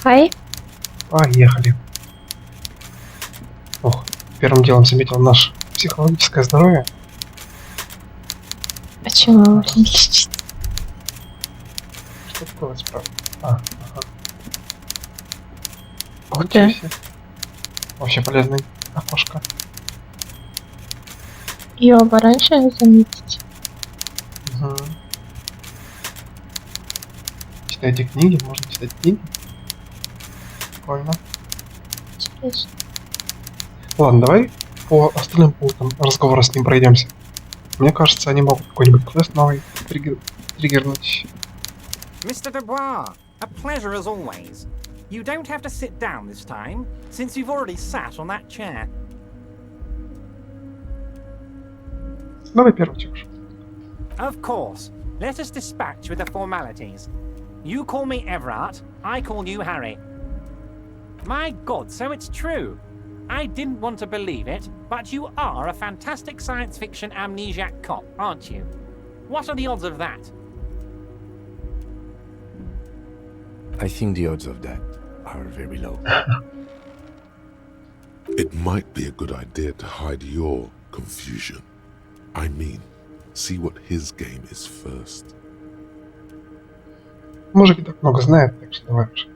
Хай. Поехали. Ох, первым делом заметил наше психологическое здоровье. Почему его не лечить? Что такое справа? Ага. Ух Ничего ты. себе. Вообще полезное окошко. Ее бы раньше заметить. Угу. Читайте книги, можно читать книги. Прикольно. Интересно. Ладно, давай по остальным пунктам разговора с ним пройдемся. Мне кажется, они могут какой-нибудь квест новый триггернуть. Mr. Dubois, a pleasure as always. You don't have to sit down this time, since you've already sat on that chair. Давай первый чекш. Of course. Let us dispatch with the formalities. You call me Everard, I call you Harry. My God, so it's true. I didn't want to believe it, but you are a fantastic science fiction amnesiac cop, aren't you? What are the odds of that? I think the odds of that are very low. It might be a good idea to hide your confusion. I mean, see what his game is first. Мужик и так много знает, так что давай уже.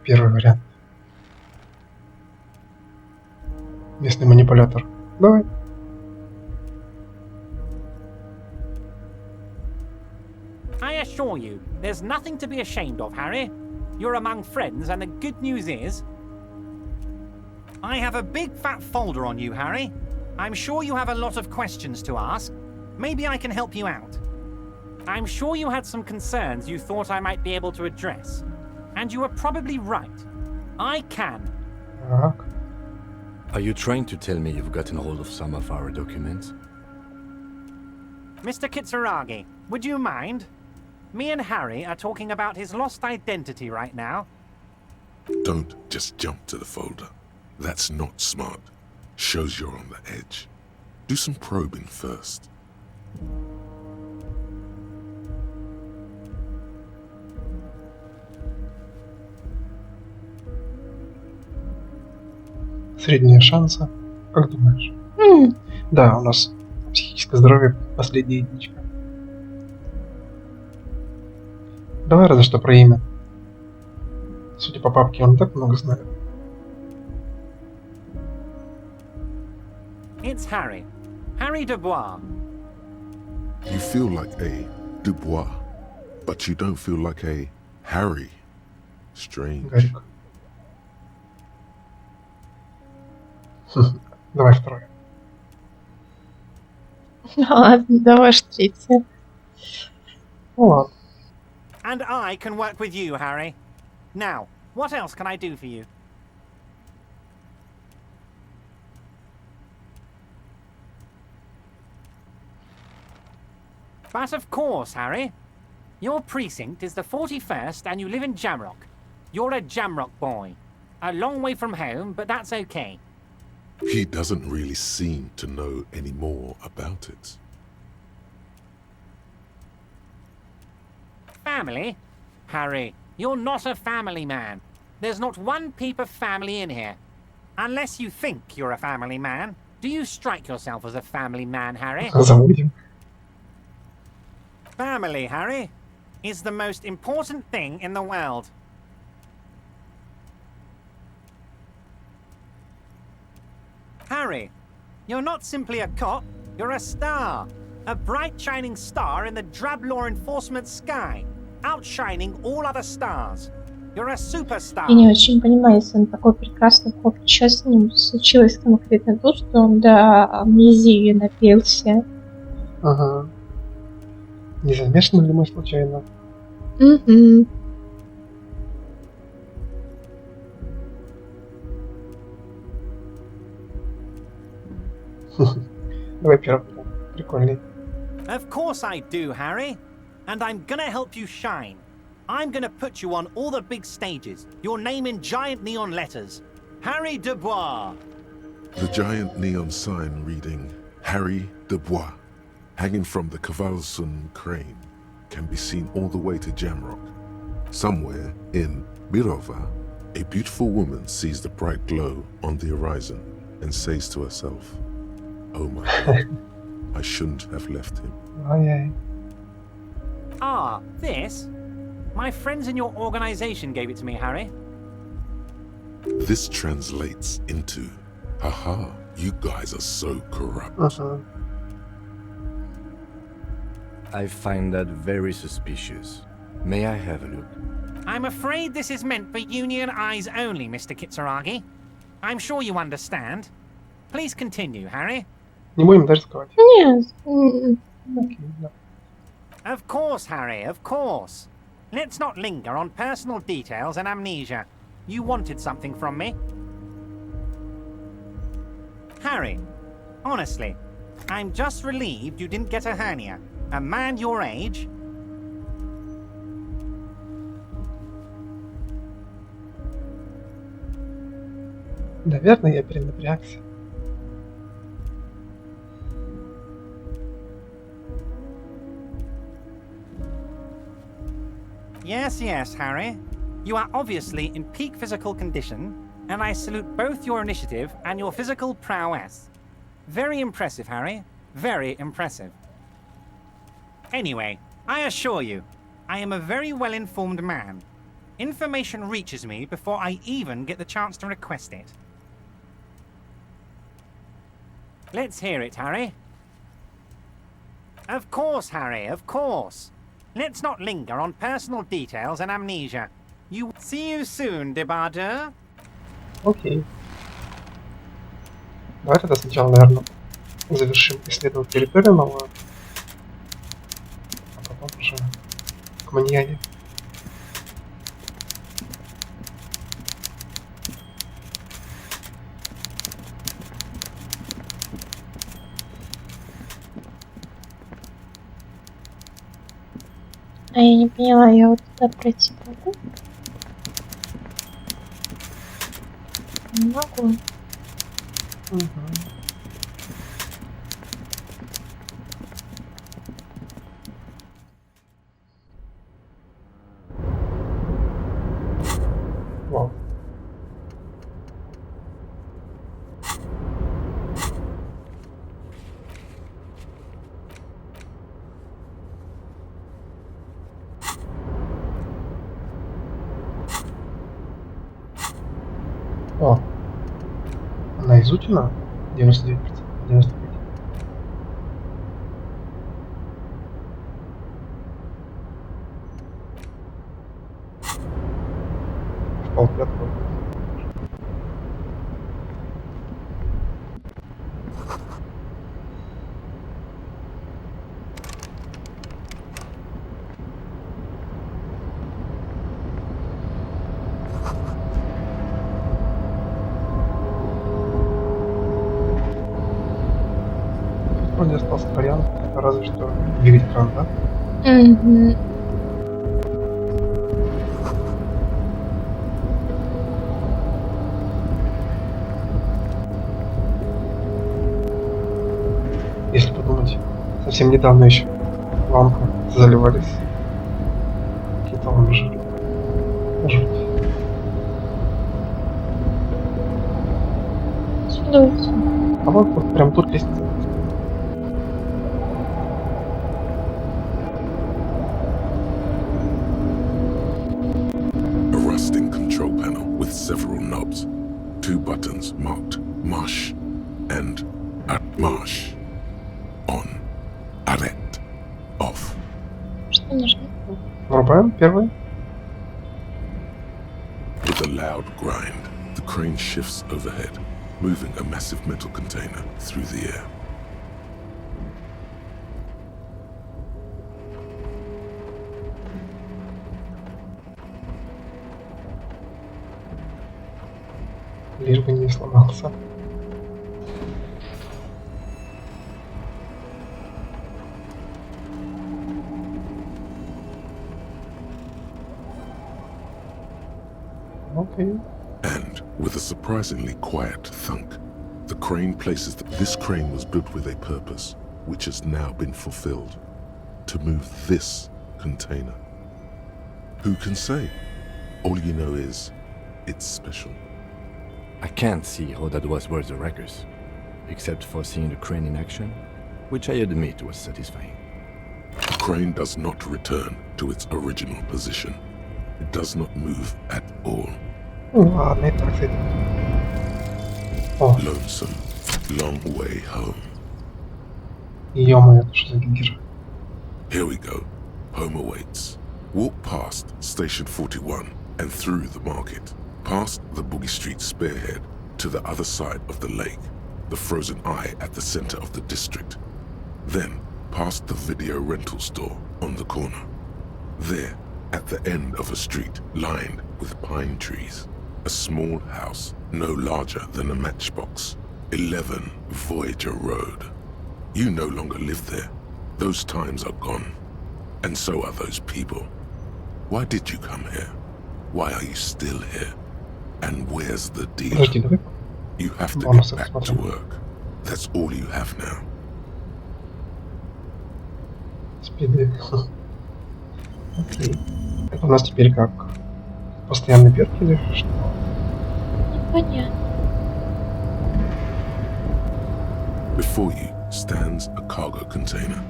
Первый вариант. Местный манипулятор. Давай. I assure you, there's nothing to be ashamed of, Harry. You're among friends, and the good news is... I have a big fat folder on you, Harry. I'm sure you have a lot of questions to ask. Maybe I can help you out. I'm sure you had some concerns you thought I might be able to address. And you were probably right. I can. Так. Are you trying to tell me you've gotten hold of some of our documents? Mr. Kitsuragi, would you mind? Me and Harry are talking about his lost identity right now. Don't just jump to the folder. That's not smart. Shows you're on the edge. Do some probing first. Средние шансы. Как думаешь? Да, у нас психическое здоровье последняя единичка. Давай разве что про имя. Судя по папке, он так много знает. It's Harry. Harry Dubois. You feel like a Dubois, but you don't feel like a Harry. Strange. Гарик. Давай второй. Ладно, давай ж третье. Ну ладно. And I can work with you, Harry. Now, what else can I do for you? But of course, Harry. Your precinct is the 41st and you live in Jamrock. You're a Jamrock boy. A long way from home, but that's okay. He doesn't really seem to know any more about it. Family? Harry, you're not a family man. There's not one peep of family in here. Unless you think you're a family man. Do you strike yourself as a family man, Harry? Заводим. Family, Harry, is the most important thing in the world. Harry, you're not simply a cop, you're a star. A bright shining star in the drab law enforcement sky, outshining all other stars. You're a superstar. Я не очень понимаю, если он такой прекрасный коп, что с ним случилось конкретно то, что он до амнезии напился. Ага. Не замешаны ли мы случайно? Угу. Давай первый. Прикольный. Of course I do, Harry. And I'm gonna help you shine. I'm gonna put you on all the big stages. Your name in giant neon letters. Harry Dubois. The giant neon sign reading Harry Dubois, hanging from the Cavalson crane, can be seen all the way to Jamrock. Somewhere in Mirova, A beautiful woman sees the bright glow on the horizon and says to herself, "Oh my God, I shouldn't have left him." Ай-яй. Ah, this? My friends in your organization gave it to me, Harry. This translates into, "Haha, you guys are so corrupt." Ага. I find that very suspicious. May I have a look? I'm afraid this is meant for Union eyes only, Mr. Kitsuragi. I'm sure you understand. Please continue, Harry. Не будем даже рисковать. Нет. Окей, да. Of course, Harry, of course. Let's not linger on personal details and amnesia. You wanted something from me. Harry, honestly, I'm just relieved you didn't get a hernia. A man your age... Наверное, я перенапрягся. Yes, yes, Harry. You are obviously in peak physical condition, and I salute both your initiative and your physical prowess. Very impressive, Harry. Very impressive. Anyway, I assure you, I am a very well-informed man. Information reaches me before I even get the chance to request it. Let's hear it, Harry. Of course, Harry, of course. Let's not linger on personal details and amnesia. You see you soon, debardeur. Окей. Давай тогда сначала, наверное, завершим исследовать территорию новую. А потом уже к маньяне. А я не поняла, я вот туда пройти могу? Не могу. Угу. Вау. О, она изучена? 99%, 95%. В полпятого. Вроде остался вариант, разве что двигать кран, да? Угу. Если подумать, совсем недавно еще лампы заливались какие-то лужи. Жуть. Сюда уйти. А вот прям тут лестница. A rusting control panel with several knobs. 2 buttons marked Marsh and Marsh. On. Arrête. Off. Что нажму? Врубаем первый. With a loud grind, the crane shifts overhead, moving a massive metal container through the air. Лишь бы не сломался. Okay. And, with a surprisingly quiet thunk, the crane places this crane was built with a purpose, which has now been fulfilled. To move this container. Who can say? All you know is, it's special? I can't see how that was worth the wreckers, except for seeing the crane in action, which I admit was satisfying. The crane does not return to its original position. It does not move at all. Ладно, и так зайдем. О, Lonesome, long way home. ё-моё, это что за гигер? Here we go. Home awaits. Walk past Station 41 and through the market, past the Boogie Street spearhead to the other side of the lake, the frozen eye at the center of the district. Then past the video rental store on the corner. There, at the end of a street lined with pine trees, a small house no larger than a matchbox. 11 Voyager Road. You no longer live there. Those times are gone. And so are those people. Why did you come here? Why are you still here? And where's the deal? Подожди, давай. You have to Бонусы get back to посмотрим. work. That's all you have now. Спиды. Окей. Это у нас теперь как? Постоянный перк или что? Непонятно. Before you stands a cargo container.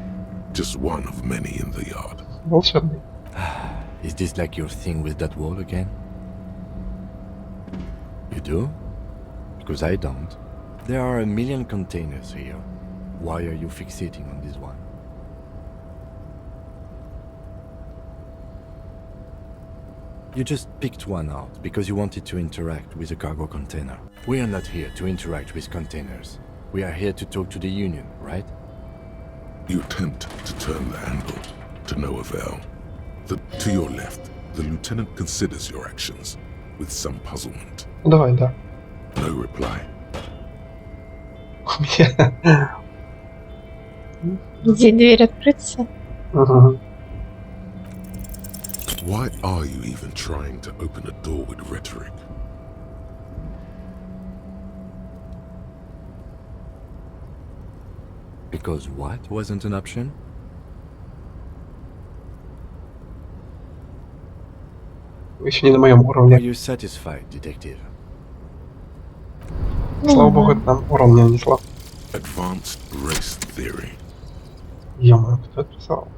Just one of many in the yard. Волшебный. Is this like your thing with that wall again? You do? Because I don't. There are a million containers here. Why are you fixating on this one? You just picked one out because you wanted to interact with a cargo container. We are not here to interact with containers. We are here to talk to the Union, right? You attempt to turn the handle, to no avail. To your left, the lieutenant considers your actions with some puzzlement. Ну давай, да. No reply. У меня. Где дверь открыться? Ага. Why are you even trying to open a door with rhetoric? Because what wasn't an option? Вы еще не на моем Are уровне. you satisfied, detective? Слава богу, это нам урон не нанесла. Advanced race theory. Ё-моё, кто это писал?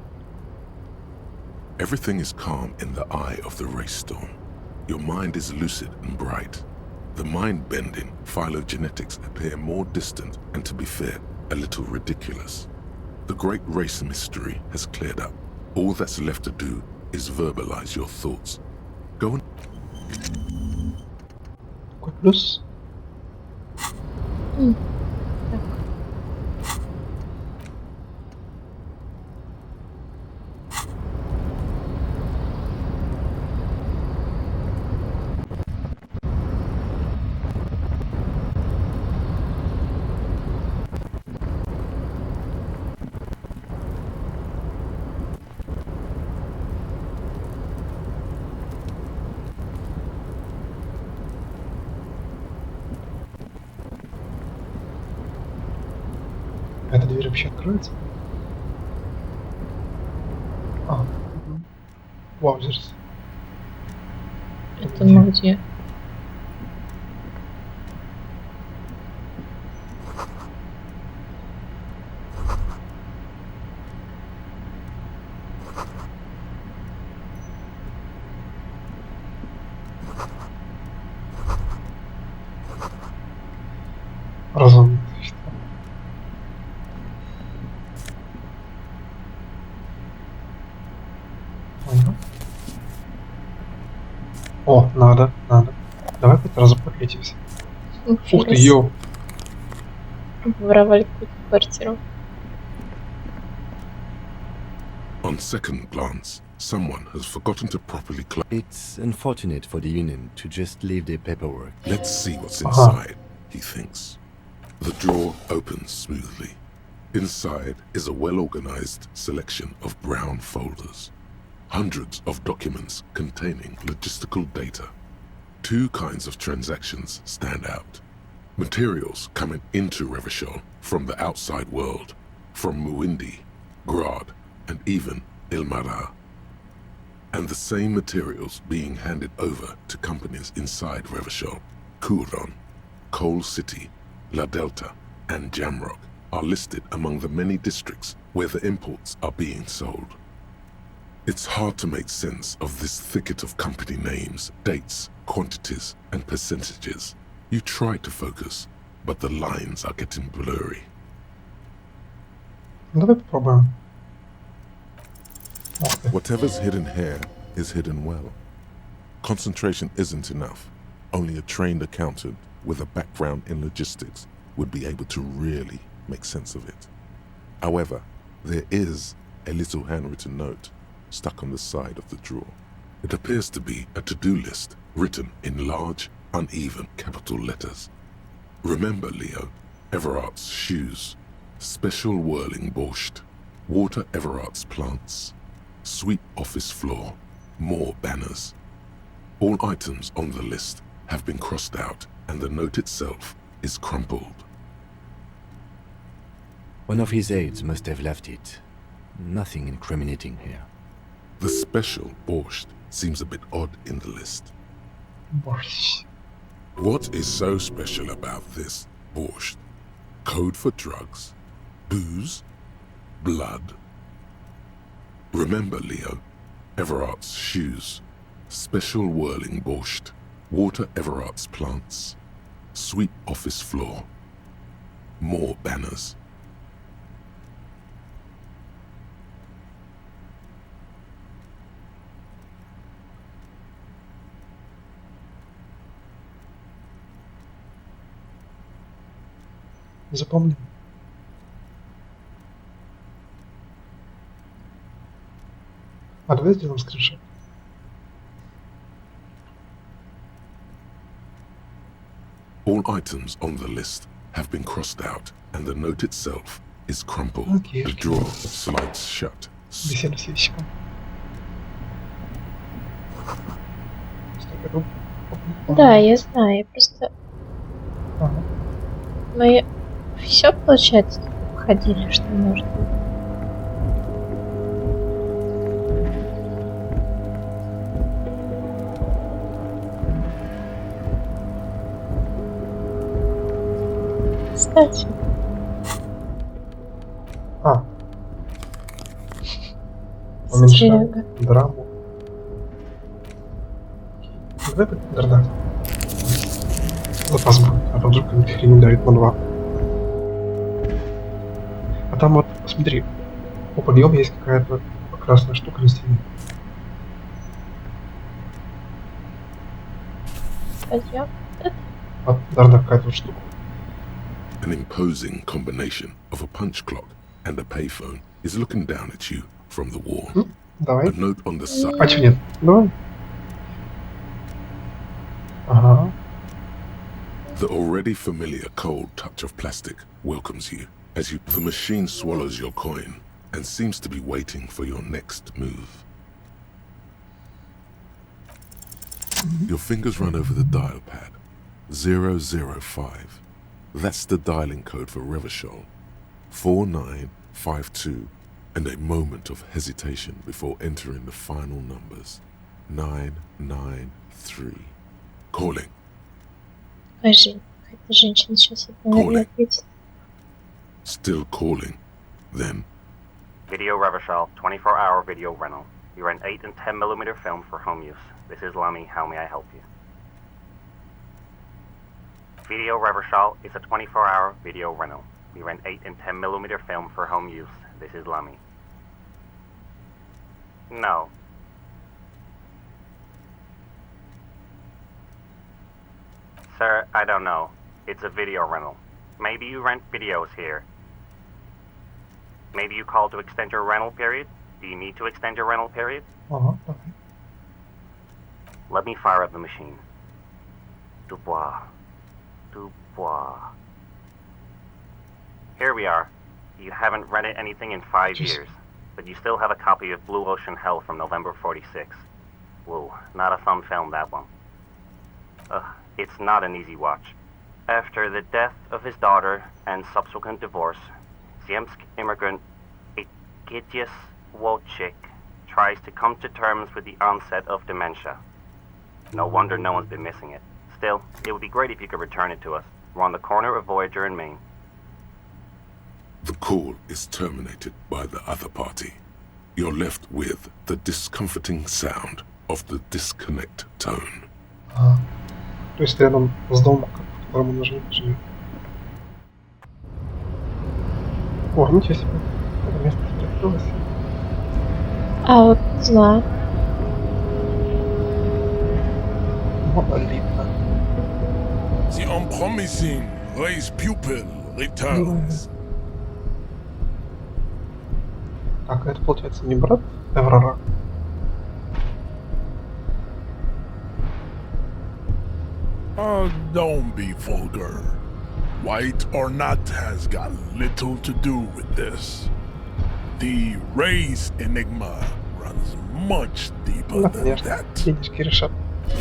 Everything is calm in the eye of the race storm. Your mind is lucid and bright. The mind-bending phylogenetics appear more distant and, to be fair, a little ridiculous. The great race mystery has cleared up. All that's left to do is verbalize your thoughts. Go and Какой плюс? Эта дверь вообще откроется? А. Ваузерс. Это мы где? Разумно. Ага. О, надо. Давай хоть раз прокатимся. Ух ты, ё. Воровали какую-то квартиру. On second glance, someone has forgotten to properly It's unfortunate for the Union to just leave their paperwork. Let's see what's inside, he thinks. The drawer opens smoothly. Inside is a well-organized selection of brown folders. Hundreds of documents containing logistical data. Two kinds of transactions stand out. Materials coming into Revachol from the outside world, from Muindi, Grad, and even Ilmara. and the same materials being handed over to companies inside Revachol, Kuron, Coal City, La Delta, and Jamrock are listed among the many districts where the imports are being sold. It's hard to make sense of this thicket of company names, dates, quantities, and percentages. You try to focus, but the lines are getting blurry. Давай попробуем. Whatever's hidden here is hidden well. Concentration isn't enough. Only a trained accountant with a background in logistics would be able to really make sense of it. However, there is a little handwritten note stuck on the side of the drawer. It appears to be a to-do list written in large, uneven capital letters. Remember, Leo, Everart's shoes, special whirling borscht, water Everart's plants, sweep office floor, more banners. All items on the list have been crossed out and the note itself is crumpled. One of his aides must have left it. Nothing incriminating here. The special borscht seems a bit odd in the list. Борщ. What is so special about this borscht? Code for drugs? Booze? Blood? Remember, Leo, Everart's shoes, special whirling borscht, water Everart's plants, sweep office floor, more banners. Запомним. А давай сделаем скриншот. All items on the list have been crossed out and the note itself is crumpled. Okay. The drawer slides shut. Беседа с ящиком. Стоп, Да, я знаю, я просто... Ага. Мы все, получается, обходили, что нужно. Кстати, Уменьшаем Серега. драму. Давай да. Запас будет, а то вдруг какая-то хрень давит на 2. А там вот, смотри, по подъему есть какая-то красная штука на стене. Подъем. Вот, да, какая-то вот штука. An imposing combination of a punch clock and a payphone is looking down at you from the wall. Давай. A note on the side. А чё нет? Давай. Ага. The already familiar cold touch of plastic welcomes you as the machine swallows your coin and seems to be waiting for your next move. Your fingers run over the dial pad. 005. That's the dialing code for Revachol. 4952, and a moment of hesitation before entering the final numbers. 993. Calling. Скажи, какая-то женщина сейчас это, наверное, ответит. Still calling. Then, Video Revachol, 24-hour video rental. You rent 8 and 10mm film for home use. This is Lamy. How may I help you? Video Revachol is a 24-hour video rental. We rent 8 and 10mm film for home use. This is Lamy. No. Sir, I don't know. It's a video rental. Maybe you rent videos here. Maybe you called to extend your rental period? Do you need to extend your rental period? Ага, давай. Let me fire up the machine. Dubois. Here we are. You haven't rented anything in 5 years, but you still have a copy of Blue Ocean Hell from November 46. Whoa, not a fun film, that one. It's not an easy watch. After the death of his daughter and subsequent divorce, Ziemsk immigrant Egidius Wojcik tries to come to terms with the onset of dementia. No wonder no one's been missing it. Still, it would be great if you could return it to us. We're on the corner of Voyager and Main. The call is terminated by the other party. You're left with the discomforting sound of the disconnect tone. То есть рядом с домом, к которому нужно жить. О, ничего себе. Это место открылось. А вот не знаю. Монолитно. The unpromising race pupil returns. Так, это получается не брат Эврора. Don't be vulgar. White or not has got little to do with this. The race enigma runs much deeper Да, than конечно. that. Денежки решат.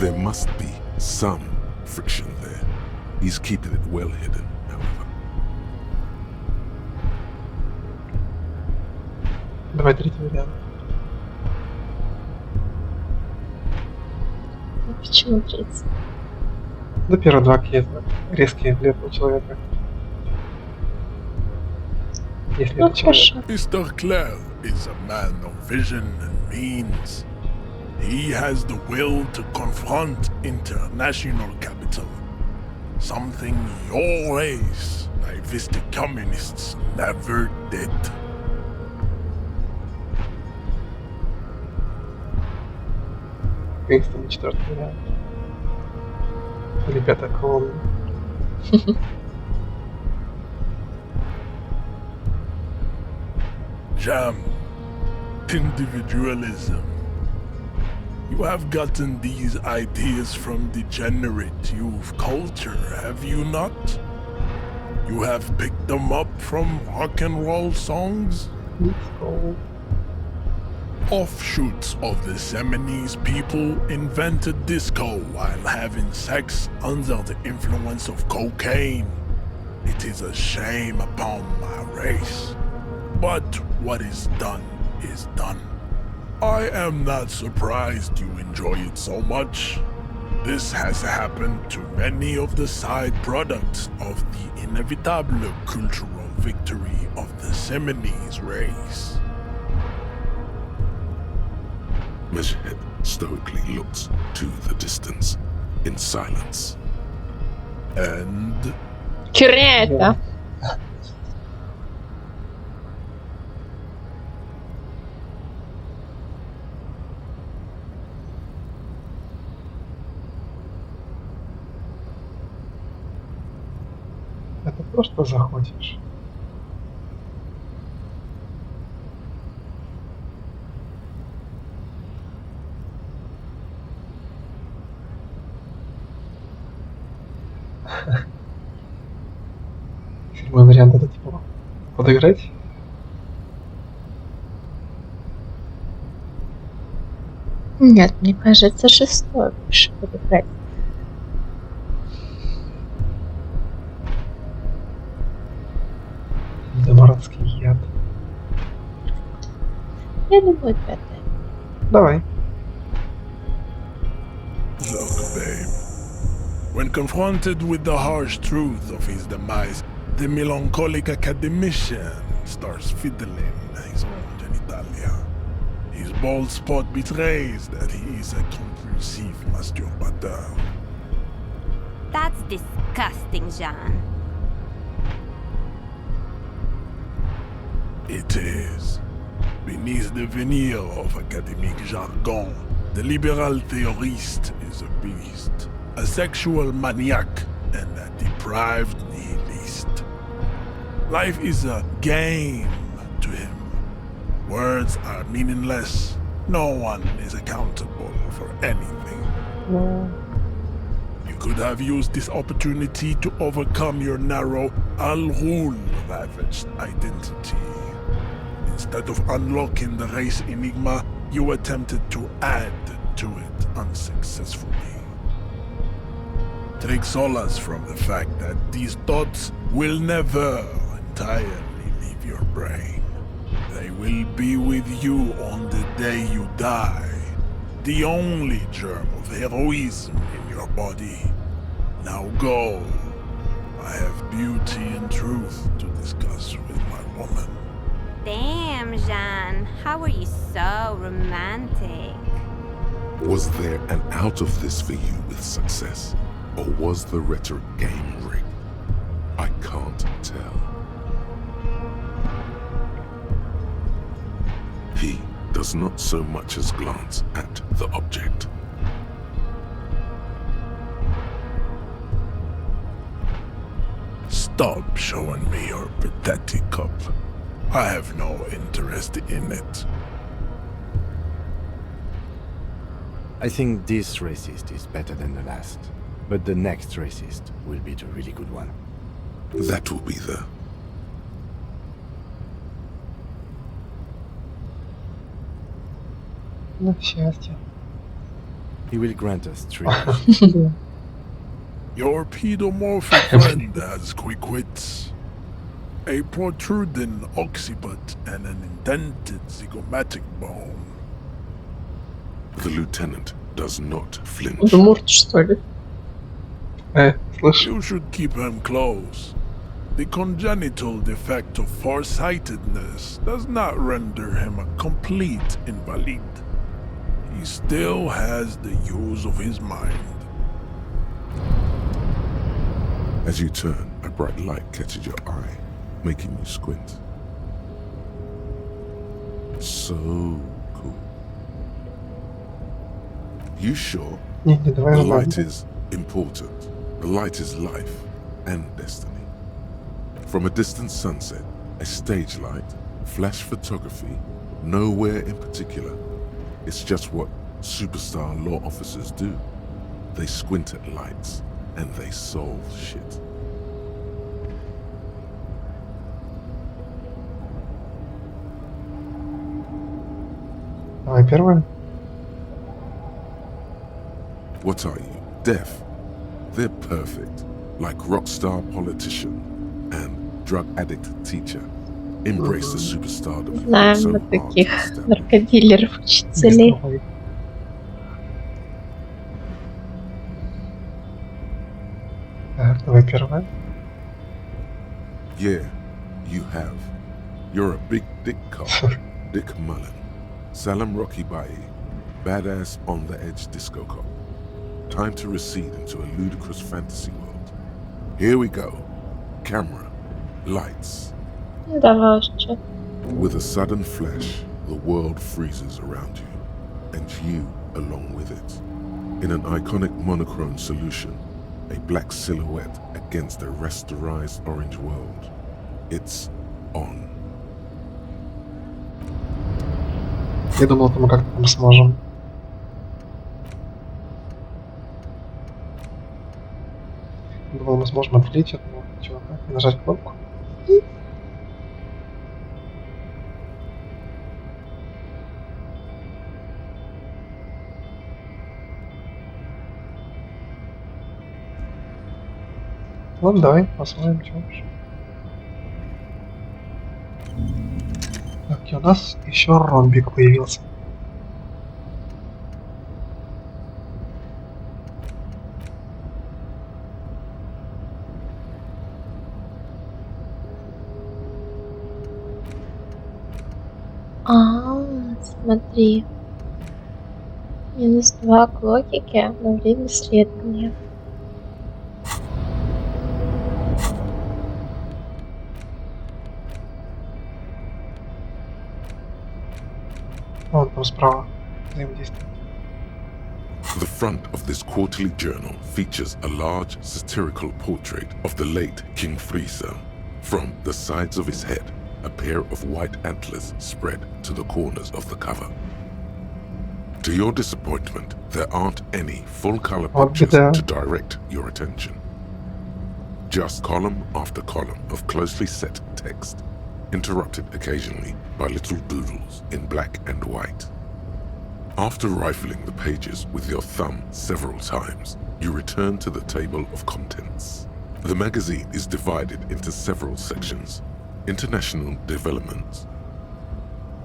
There must be some friction there. He's keeping it well hidden, however. Давай третий вариант. Ну, почему 30? Да, первые два какие-то резкие для этого человека. Если Ну, это человек. хорошо. Mr. Clare is a man of vision and means. He has the will to confront international capital. Something your race, naivistic communists, never did. Кингстон четвертый вариант. Или пятая колонна. Jam. Individualism. You have gotten these ideas from degenerate youth culture, have you not? You have picked them up from rock and roll songs? Disco. Offshoots of the Seminoles people invented disco while having sex under the influence of cocaine. It is a shame upon my race. But what is done is done. I am not surprised you enjoy it so much. This has happened to many of the side products of the inevitable cultural victory of the Seminoles race. Measurehead stoically looks to the distance in silence. And Херня это. Это просто захочешь. Седьмой вариант это типа подыграть. Нет, мне кажется, шестой больше подыграть. Домородский яд. Я думаю, пятая. Давай. look, babe. When confronted with the harsh truth of his demise, the melancholic academician starts fiddling his own genitalia. His bald spot betrays that he is a compulsive masturbateur. That's disgusting, Jean. It is. Beneath the veneer of academic jargon, the liberal theorist is a beast, a sexual maniac, and a deprived nihilist. Life is a game to him. Words are meaningless. No one is accountable for anything. You could have used this opportunity to overcome your narrow, Al-Ghul ravaged identity. Instead of unlocking the race enigma, you attempted to add to it unsuccessfully. Take solace from the fact that these thoughts will never entirely leave your brain. They will be with you on the day you die. The only germ of heroism in your body. Now go. I have beauty and truth to discuss with my woman. Damn, Jean. How are you so romantic? Was there an out of this for you with success? Or was the rhetoric game rigged? I can't tell. He does not so much as glance at the object. Stop showing me your pathetic cup. I have no interest in it. I think this racist is better than the last. But the next racist will be the really good one. That will be the... На счастье. He will grant us 3 wishes. Your pedomorphic friend has quick wits. A protruding occiput and an indented zygomatic bone. The lieutenant does not flinch. Удмурт, что ли? Слышь, You should keep him close. The congenital defect of farsightedness does not render him a complete invalid. He still has the use of his mind. As you turn, a bright light catches your eye, making you squint. So cool. You sure? не, давай The назад. light is important. The light is life and destiny. From a distant sunset, a stage light, flash photography, nowhere in particular. It's just what superstar law officers do. They squint at lights and they solve shit. Давай первым. What are you? Deaf? They're perfect. Like rock star politician and drug addict teacher. Embrace the superstardom. you Знаем worked so мы hard таких to establish. наркодилеров, Без учителей. другой. Так, давай первое. Yeah, you have. You're a big dick cop. Dick Mullen. Salam Rocky Bai. Badass on the edge disco cop. Time to recede into a ludicrous fantasy world. Here we go. Camera. Lights. Давай уже. With a sudden flash, the world freezes around you, and you along with it. In an iconic monochrome solution, a black silhouette against a rasterized orange world. It's on. Я думал, мы как-то там сможем. Думал, мы сможем отвлечь этого чувака и нажать кнопку. Ладно, давай, посмотрим, что уж. Так, и у нас еще ромбик появился. Смотри. -2 к логике на время исследования. Вон там справа. Взаимодействие. The front of this quarterly journal features a large satirical portrait of the late King Frieza. From the sides of his head, a pair of white antlers spread to the corners of the cover. To your disappointment, there aren't any full-color Вот pictures беда. to direct your attention. Just column after column of closely set text, interrupted occasionally by little doodles in black and white. After rifling the pages with your thumb several times, you return to the table of contents. The magazine is divided into several sections. International developments,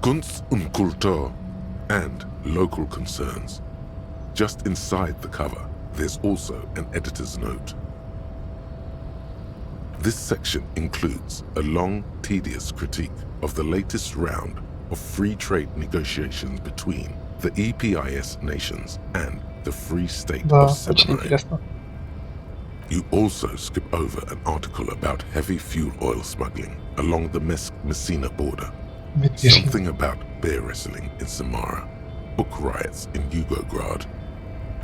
Kunst und Kultur, and local concerns. Just inside the cover, there's also an editor's note. This section includes a long, tedious critique of the latest round of free trade negotiations between the EPIS nations and the Free State Да, of очень Sebanine. интересно. You also skip over an article about heavy fuel oil smuggling along the Messina border, Медвежьи. something about bear wrestling in Samara, book riots in Yugograd.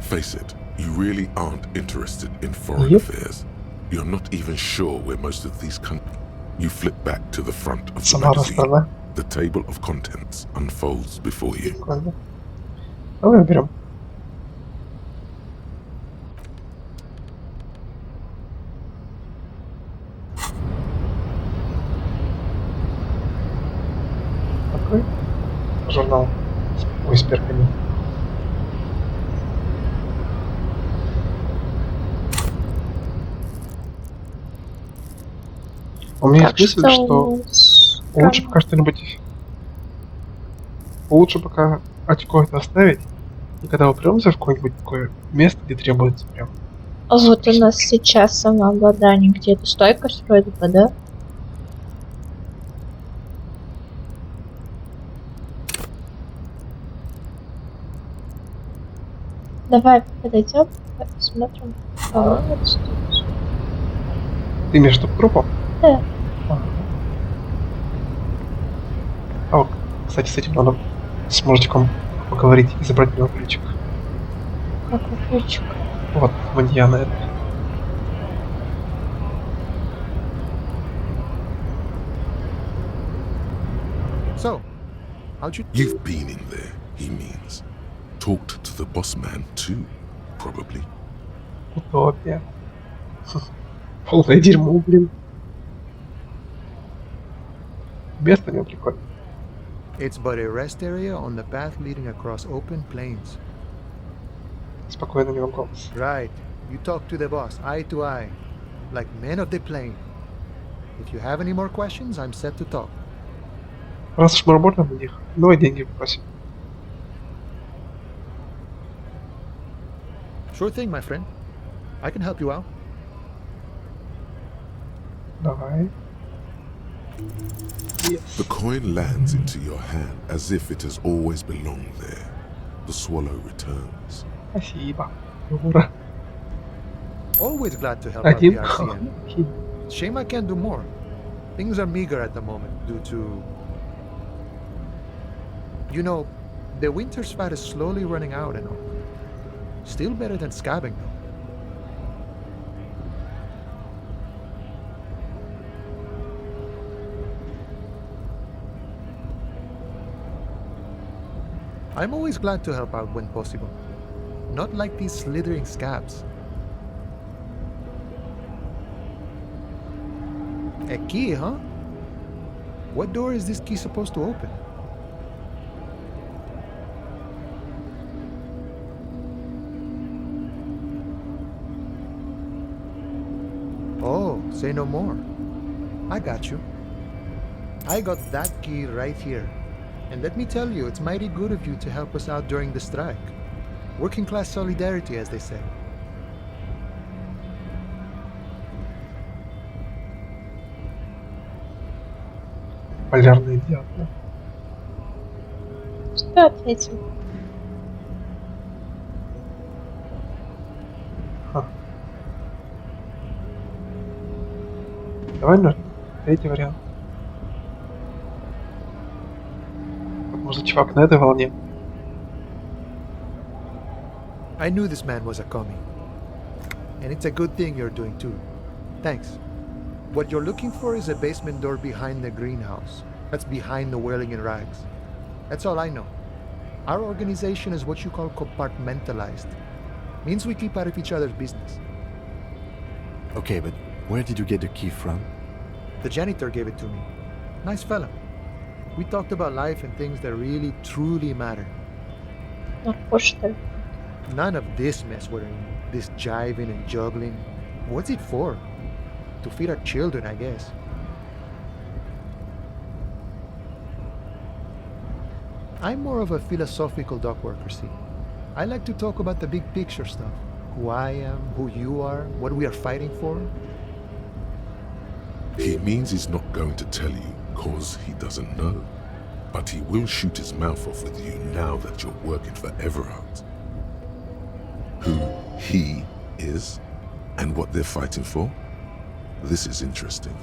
Face it, you really aren't interested in foreign Yep. affairs. You're not even sure where most of these countries. You flip back to the front of the Самара magazine. страна. The table of contents unfolds before you. Прикольно. Давай уберем. Такой журнал. Ой, с перками. У меня Так есть мысль, что лучше пока что-нибудь... Лучше пока очко это оставить, и когда упремся в какое-нибудь такое место, где требуется прям... Вот у нас сейчас самообладание где-то. Стойкость вроде бы, да? Давай подойдем, посмотрим. По-моему, это стоит. Ты имеешь в виду группу? Да. Ага. А вот, кстати, с этим надо с мужиком поговорить и забрать у него ключик. Какой ключик? Вот, Маньяна это. So, how'd you... You've been in there, he means. Talked to the boss man too, probably. Утопия. Полное дерьмо, блин. Место у него прикольно. It's but a rest area on the path leading across open plains. Спокойно у него голос. Right. You talk to the boss, eye to eye, like men of the plain. If you have any more questions, I'm set to talk. Раз уж мы работаем на них, давай деньги попросим. Sure thing, my friend. I can help you out. Давай. Yes. The coin lands into your hand as if it has always belonged there. The swallow returns. Спасибо. Ура. Always glad to help out the Один. RCN. Shame I can't do more. Things are meager at the moment due to... You know, the winter's fat is slowly running out and all. Still better than scabbing, though. I'm always glad to help out when possible. Not like these slithering scabs. A key, huh? What door is this key supposed to open? Oh, say no more. I got you. I got that key right here. And let me tell you, it's mighty good of you to help us out during the strike. Working class solidarity, as they say. Полярный идиот, да? Что ответил? Ха. Давай, наверное, третий вариант. Может, чувак на этой волне? I knew this man was a commie. And it's a good thing you're doing too. Thanks. What you're looking for is a basement door behind the greenhouse. That's behind the whirling in rags. That's all I know. Our organization is what you call compartmentalized. Means we keep out of each other's business. Okay, but where did you get the key from? The janitor gave it to me. Nice fella. We talked about life and things that really, truly matter. Наркош, None of this mess we're in. This jiving and juggling. What's it for? To feed our children, I guess. I'm more of a philosophical dock worker, see. I like to talk about the big picture stuff. Who I am, who you are, what we are fighting for. He means he's not going to tell you cause he doesn't know. But he will shoot his mouth off with you now that you're working for Everard. Who he is and what they're fighting for? This is interesting.